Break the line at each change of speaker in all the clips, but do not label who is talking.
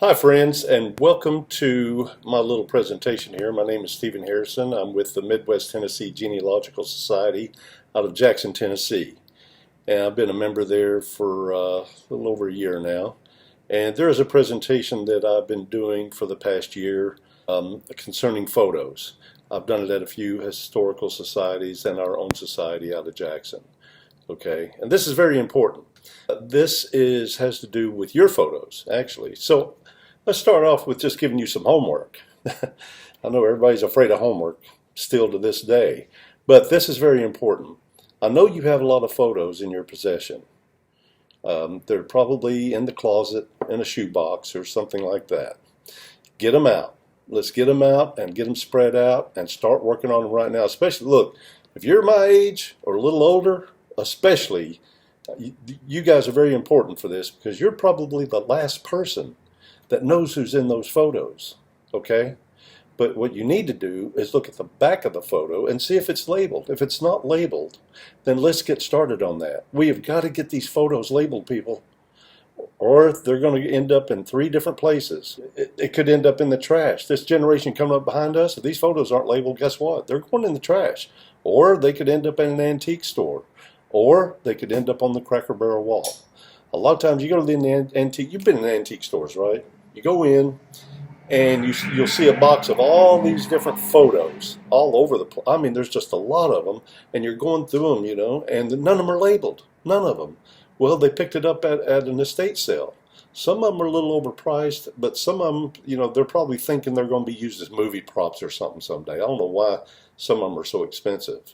Hi friends, and welcome to my little presentation here. My name is Stephen Harrison. I'm with the Midwest Tennessee Genealogical Society out of Jackson, Tennessee. And I've been a member there for a little over a year now. And there is a presentation that I've been doing for the past year concerning photos. I've done it at a few historical societies and our own society out of Jackson. Okay, and this is very important. This has to do with your photos, actually. So let's start off with just giving you some homework. I know everybody's afraid of homework still to this day, but this is very important. I know you have a lot of photos in your possession. They're probably in the closet, in a shoebox, or something like that. Get them out. Let's get them out and get them spread out and start working on them right now. Especially, look, if you're my age or a little older, especially, you guys are very important for this because you're probably the last person that knows who's in those photos, okay? But what you need to do is look at the back of the photo and see if it's labeled. If it's not labeled, then let's get started on that. We have got to get these photos labeled, people, or they're going to end up in 3 different places. It could end up in the trash. This generation coming up behind us, if these photos aren't labeled, guess what? They're going in the trash. Or they could end up in an antique store. Or they could end up on the Cracker Barrel wall. A lot of times you go to the antique, you've been in antique stores, right? You go in and you'll see a box of all these different photos all over the place. I mean, there's just a lot of them, and you're going through them, and none of them are labeled. None of them. Well, they picked it up at an estate sale. Some of them are a little overpriced, but some of them, they're probably thinking they're going to be used as movie props or something someday. I don't know why some of them are so expensive.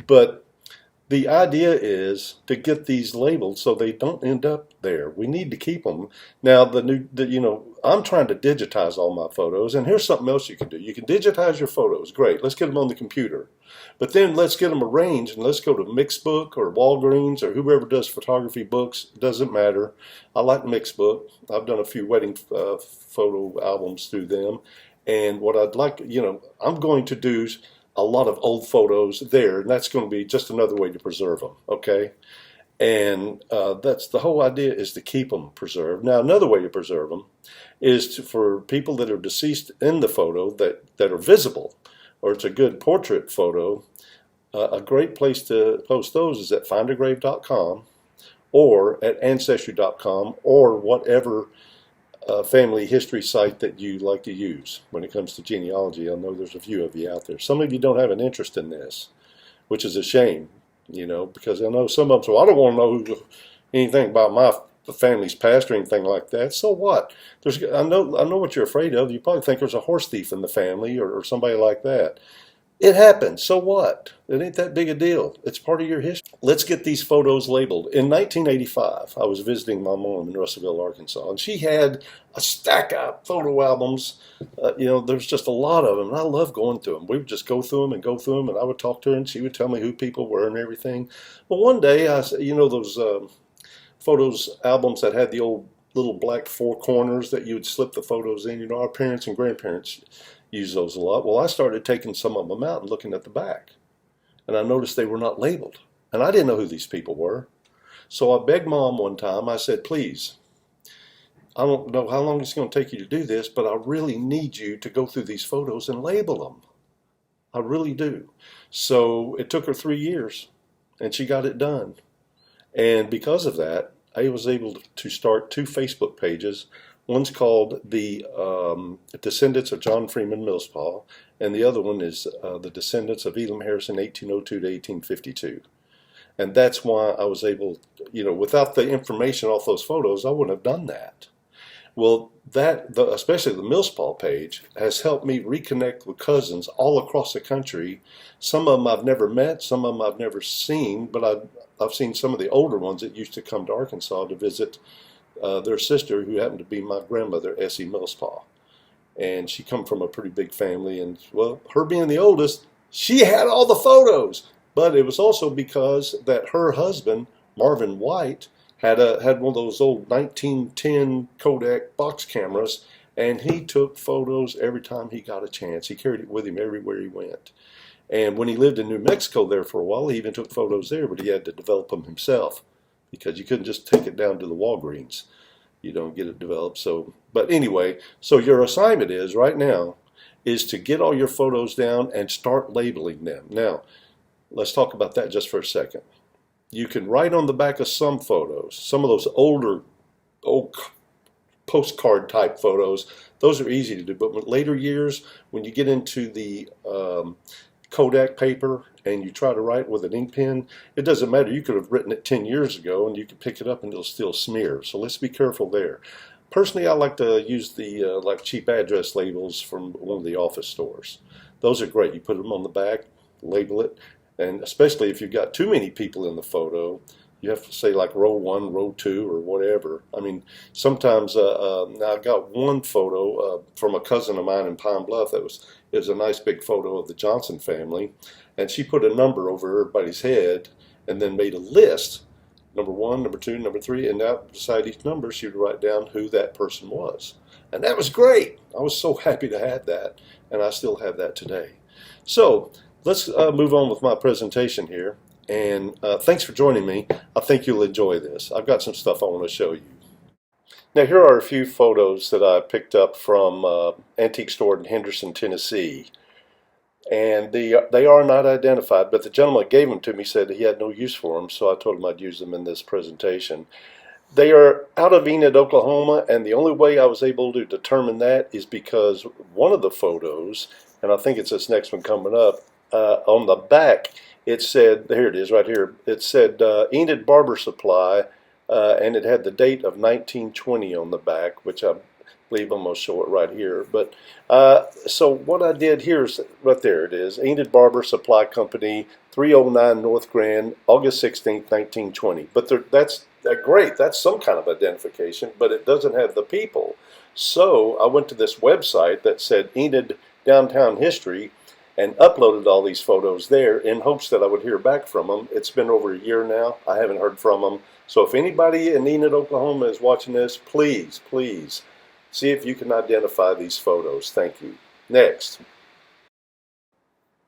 But the idea is to get these labeled so they don't end up there. We need to keep them. Now, I'm trying to digitize all my photos, and here's something else you can do. You can digitize your photos. Great. Let's get them on the computer. But then let's get them arranged, and let's go to Mixbook or Walgreens or whoever does photography books. It doesn't matter. I like Mixbook. I've done a few wedding photo albums through them. And what I'd like, I'm going to do a lot of old photos there, and that's going to be just another way to preserve them, okay? And that's the whole idea, is to keep them preserved. Now, another way to preserve them is for people that are deceased in the photo that are visible, or it's a good portrait photo. A great place to post those is at findagrave.com or at ancestry.com or whatever family history site that you like to use when it comes to genealogy. I know there's a few of you out there. Some of you don't have an interest in this, which is a shame, because I know some of them, so I don't want to know anything about my family's past or anything like that. So what? I know what you're afraid of. You probably think there's a horse thief in the family or somebody like that. It happens. So what? It ain't that big a deal. It's part of your history. Let's get these photos labeled. In 1985, I was visiting my mom in Russellville, Arkansas, and she had a stack of photo albums. There's just a lot of them, and I love going through them. We would just go through them, and I would talk to her, and she would tell me who people were and everything. Well, one day, those photos albums that had the old little black 4 corners that you would slip the photos in. Our parents and grandparents use those a lot. Well, I started taking some of them out and looking at the back, and I noticed they were not labeled, and I didn't know who these people were. So I begged Mom one time. I said, please, I don't know how long it's going to take you to do this, but I really need you to go through these photos and label them. I really do. So it took her 3 years, and she got it done. And because of that, I was able to start 2 Facebook pages. One's called the Descendants of John Freeman Millspaw, and the other one is the Descendants of Elam Harrison, 1802 to 1852. And that's why I was able, without the information off those photos, I wouldn't have done that. Well, especially the Millspaw page, has helped me reconnect with cousins all across the country. Some of them I've never met, some of them I've never seen, but I've seen some of the older ones that used to come to Arkansas to visit their sister, who happened to be my grandmother, Essie Millspaw. And she come from a pretty big family, and, well, her being the oldest, she had all the photos. But it was also because that her husband, Marvin White, had one of those old 1910 Kodak box cameras, and he took photos every time he got a chance. He carried it with him everywhere he went. And when he lived in New Mexico there for a while, he even took photos there, but he had to develop them himself, because you couldn't just take it down to the Walgreens. you don't get it developed. So, but anyway, so your assignment is right now is to get all your photos down and start labeling them. Now, let's talk about that just for a second. You can write on the back of some photos, some of those old postcard type photos, those are easy to do. But in later years, when you get into the Kodak paper and you try to write with an ink pen, it doesn't matter. You could have written it 10 years ago and you can pick it up and it'll still smear. So let's be careful there. Personally, I like to use the like cheap address labels from one of the office stores. Those are great. You put them on the back, label it, and especially if you've got too many people in the photo, you have to say like row 1, row 2, or whatever. I mean, sometimes now I got one photo from a cousin of mine in Pine Bluff it was a nice big photo of the Johnson family, and she put a number over everybody's head and then made a list, number 1, number 2, number 3, and out beside each number she would write down who that person was. And that was great. I was so happy to have that, and I still have that today. So let's move on with my presentation here. And thanks for joining me. I think you'll enjoy this. I've got some stuff I want to show you. Now here are a few photos that I picked up from Antique Store in Henderson, Tennessee. And they are not identified, but the gentleman that gave them to me said he had no use for them, so I told him I'd use them in this presentation. They are out of Enid, Oklahoma, and the only way I was able to determine that is because one of the photos, and I think it's this next one coming up, on the back it said, here it is right here, it said Enid Barber Supply, and it had the date of 1920 on the back, which I believe I'm going to show it right here. But so what I did here is, right there it is, Enid Barber Supply Company, 309 North Grand, August 16th, 1920. But that's great, that's some kind of identification, but it doesn't have the people. So I went to this website that said Enid Downtown History, and uploaded all these photos there in hopes that I would hear back from them. It's been over a year now. I haven't heard from them. So if anybody in Enid, Oklahoma is watching this, please, please see if you can identify these photos. Thank you. Next.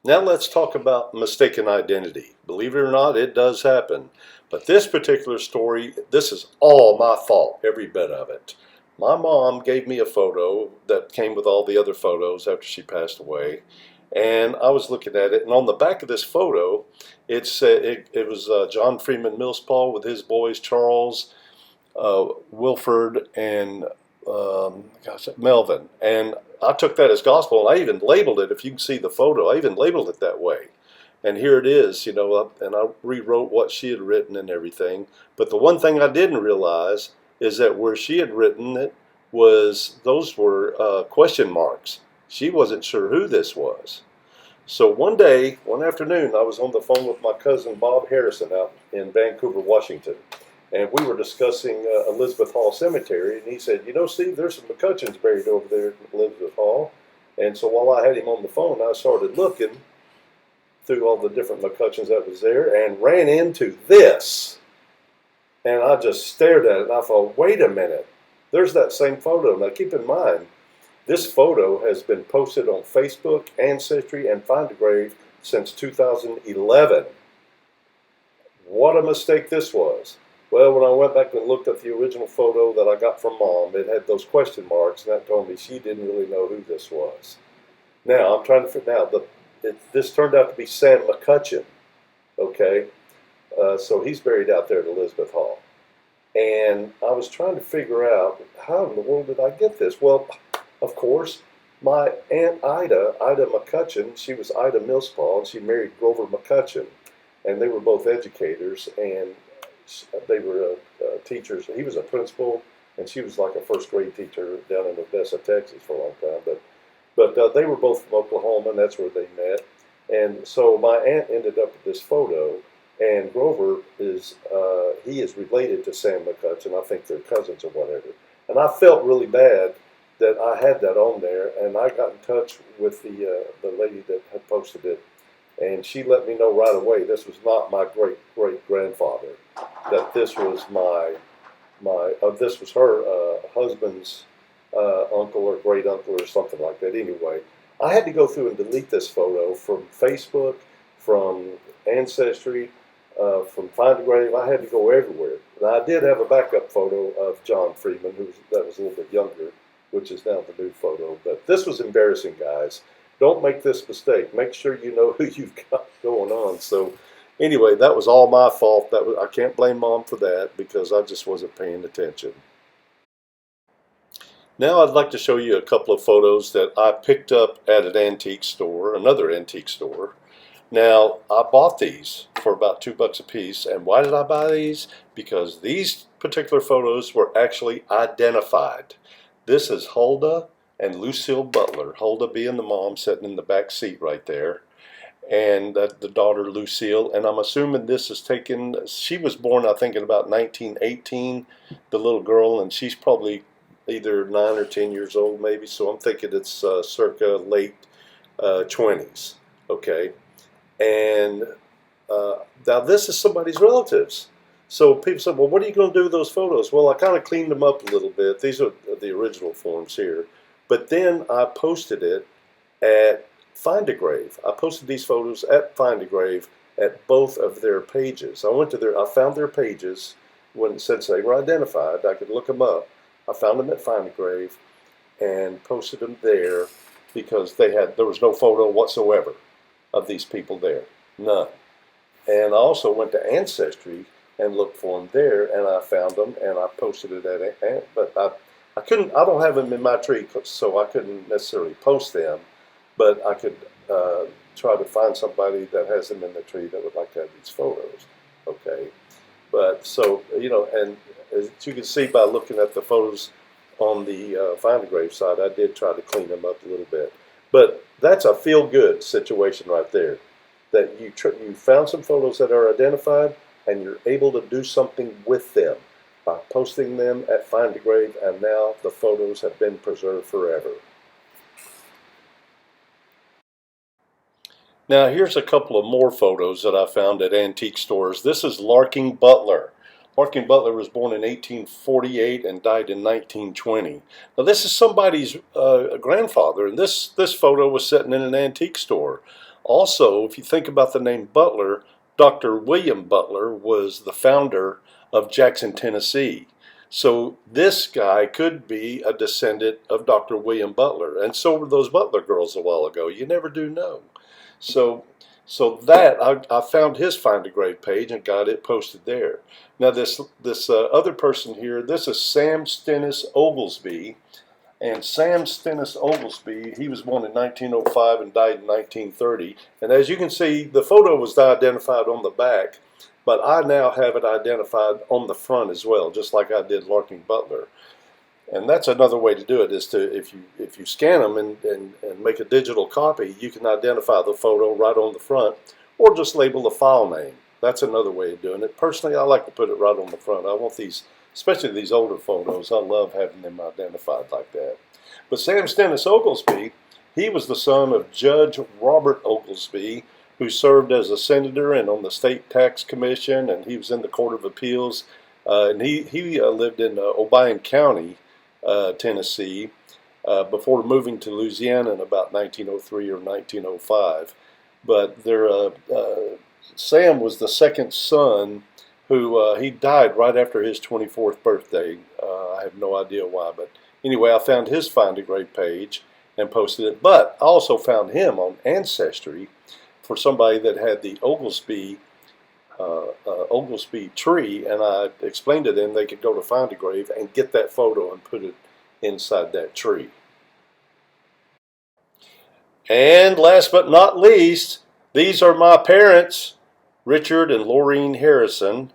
Now let's talk about mistaken identity. Believe it or not, it does happen. But this particular story, this is all my fault, every bit of it. My mom gave me a photo that came with all the other photos after she passed away. And I was looking at it, and on the back of this photo, it was John Freeman Millspaw with his boys, Charles, Wilford, and Melvin. And I took that as gospel, and I even labeled it, if you can see the photo, I even labeled it that way. And here it is, you know, and I rewrote what she had written and everything. But the one thing I didn't realize is that where she had written it those were question marks. She wasn't sure who this was. So one day, one afternoon, I was on the phone with my cousin Bob Harrison out in Vancouver, Washington. And we were discussing Elizabeth Hall Cemetery. And he said, you know, Steve, there's some McCutcheons buried over there at Elizabeth Hall. And so while I had him on the phone, I started looking through all the different McCutcheons that was there and ran into this. And I just stared at it and I thought, wait a minute, there's that same photo. Now keep in mind, this photo has been posted on Facebook, Ancestry, and Find a Grave since 2011. What a mistake this was. Well, when I went back and looked at the original photo that I got from Mom, it had those question marks, and that told me she didn't really know who this was. Now, I'm trying to figure out, this turned out to be Sam McCutcheon, okay? So he's buried out there at Elizabeth Hall. And I was trying to figure out, how in the world did I get this? Well, of course, my Aunt Ida McCutcheon, she was Ida Millspaw, and she married Grover McCutcheon. And they were both educators, and they were teachers. He was a principal, and she was like a first grade teacher down in Odessa, Texas for a long time. But they were both from Oklahoma, and that's where they met. And so my aunt ended up with this photo, and Grover he is related to Sam McCutcheon. I think they're cousins or whatever. And I felt really bad that I had that on there, and I got in touch with the lady that had posted it, and she let me know right away this was not my great-great-grandfather, that this was this was her husband's uncle or great-uncle or something like that. Anyway, I had to go through and delete this photo from Facebook, from Ancestry, from Find a Grave. I had to go everywhere. Now, I did have a backup photo of John Freeman, that was a little bit younger, which is now the new photo. But this was embarrassing, guys. Don't make this mistake. Make sure you know who you've got going on. So, anyway, that was all my fault. I can't blame Mom for that because I just wasn't paying attention. Now I'd like to show you a couple of photos that I picked up at an antique store, another antique store. Now, I bought these for about $2 a piece, and why did I buy these? Because these particular photos were actually identified. This is Huldah and Lucille Butler, Huldah being the mom sitting in the back seat right there, and the daughter Lucille, and I'm assuming this is taken, she was born I think in about 1918, the little girl, and she's probably either 9 or 10 years old maybe, so I'm thinking it's circa late 20s, okay? And now this is somebody's relatives. So people said, well, what are you going to do with those photos? Well, I kind of cleaned them up a little bit. These are the original forms here. But then I posted it at Find a Grave. I posted these photos at Find a Grave at both of their pages. I found their pages since they were identified. I could look them up. I found them at Find a Grave and posted them there because there was no photo whatsoever of these people there, none. And I also went to Ancestry and looked for them there, and I found them, and I posted it but I couldn't. I don't have them in my tree, so I couldn't necessarily post them, but I could try to find somebody that has them in the tree that would like to have these photos. Okay, but so and as you can see by looking at the photos on the Find a Grave side, I did try to clean them up a little bit. But that's a feel-good situation right there, that you found some photos that are identified and you're able to do something with them by posting them at Find a Grave, and now the photos have been preserved forever. Now here's a couple of more photos that I found at antique stores. This is Larking Butler. Larking Butler was born in 1848 and died in 1920. Now this is somebody's grandfather, and this photo was sitting in an antique store. Also, if you think about the name Butler, Dr. William Butler was the founder of Jackson, Tennessee. So this guy could be a descendant of Dr. William Butler, and so were those Butler girls a while ago. You never do know. So that I found his Find a Grave page and got it posted there. Now this other person here, this is Sam Stennis Oglesby, and Sam Stennis Oglesby, he was born in 1905 and died in 1930. And as you can see, the photo was identified on the back, but I now have it identified on the front as well, just like I did Larking Butler. And that's another way to do it, is to if you scan them and make a digital copy, you can identify the photo right on the front, or just label the file name. That's another way of doing it. Personally, I like to put it right on the front. I want these, especially these older photos, I love having them identified like that. But Sam Stennis Oglesby, he was the son of Judge Robert Oglesby, who served as a senator and on the State Tax Commission, and he was in the Court of Appeals. And he lived in Obion County, Tennessee, before moving to Louisiana in about 1903 or 1905. But Sam was the second son who he died right after his 24th birthday. I have no idea why, but anyway, I found his Find a Grave page and posted it. But I also found him on Ancestry for somebody that had the Oglesby tree, and I explained to them they could go to Find a Grave and get that photo and put it inside that tree. And last but not least, these are my parents, Richard and Laureen Harrison.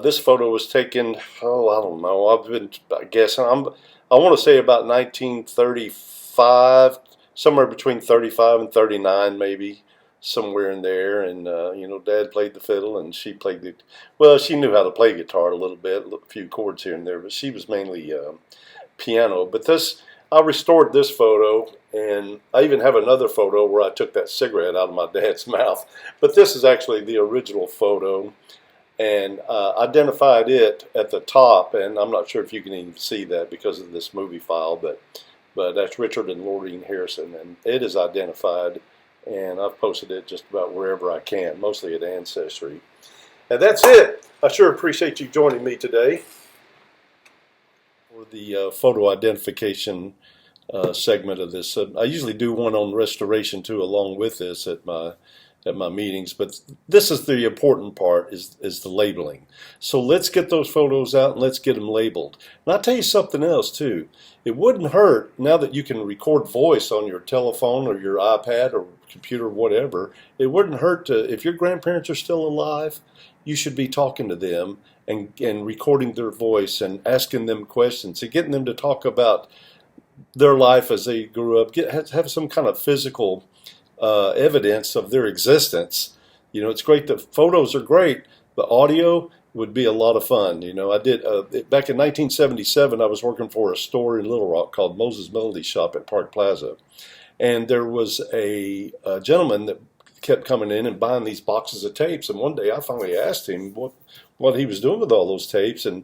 This photo was taken, I don't know, I've been guessing, I want to say about 1935, somewhere between 35 and 39 maybe, somewhere in there. And Dad played the fiddle and she played she knew how to play guitar a little bit, a few chords here and there, but she was mainly piano. But I restored this photo, and I even have another photo where I took that cigarette out of my dad's mouth. But this is actually the original photo, and identified it at the top, and I'm not sure if you can even see that because of this movie file, but that's Richard and Laureen Harrison, and it is identified, and I've posted it just about wherever I can, mostly at Ancestry. And that's it. I sure appreciate you joining me today for the photo identification segment of this. I usually do one on restoration too, along with this at my meetings. But this is the important part: is the labeling. So let's get those photos out and let's get them labeled. And I'll tell you something else too. It wouldn't hurt, now that you can record voice on your telephone or your iPad or computer or whatever, it wouldn't hurt to, if your grandparents are still alive, you should be talking to them and recording their voice and asking them questions and getting them to talk about their life as they grew up. Have some kind of physical evidence of their existence. You know, it's great that photos are great, but audio would be a lot of fun. You know, I did back in 1977. I was working for a store in Little Rock called Moses Melody Shop at Park Plaza, and there was a gentleman that kept coming in and buying these boxes of tapes. And one day I finally asked him what he was doing with all those tapes, and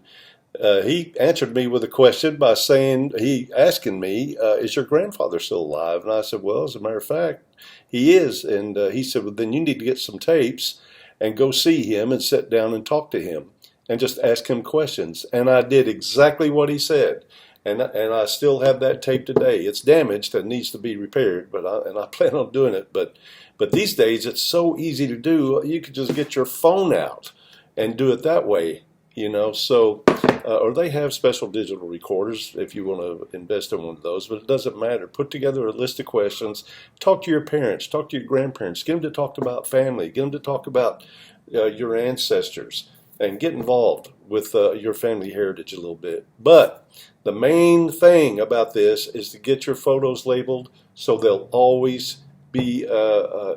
he answered me with a question by asking me, "Is your grandfather still alive?" And I said, "Well, as a matter of fact, he is." And he said, "Well, then you need to get some tapes and go see him and sit down and talk to him and just ask him questions." And I did exactly what he said. And I still have that tape today. It's damaged and needs to be repaired, but I plan on doing it. But these days it's so easy to do. You could just get your phone out and do it that way, you know. So, or they have special digital recorders if you want to invest in one of those. But it doesn't matter. Put together a list of questions. Talk to your parents. Talk to your grandparents. Get them to talk about family. Get them to talk about your ancestors, and get involved with your family heritage a little bit. But the main thing about this is to get your photos labeled so they'll always be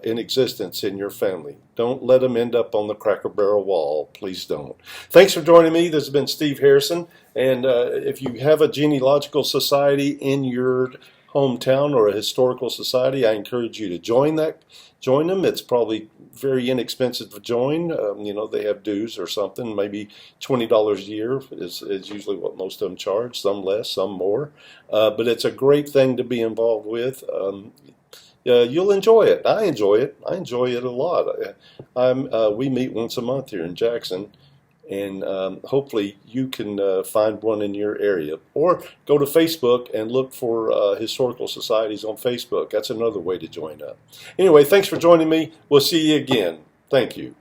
in existence in your family. Don't let them end up on the Cracker Barrel wall. Please don't. Thanks for joining me. This has been Steve Harrison. And if you have a genealogical society in your hometown or a historical society, I encourage you to join them. It's probably very inexpensive to join. You know, they have dues or something. Maybe $20 a year is usually what most of them charge. Some less, some more. But it's a great thing to be involved with. You'll enjoy it. I enjoy it. I enjoy it a lot. We meet once a month here in Jackson, and hopefully you can find one in your area. Or go to Facebook and look for historical societies on Facebook. That's another way to join up. Anyway, thanks for joining me. We'll see you again. Thank you.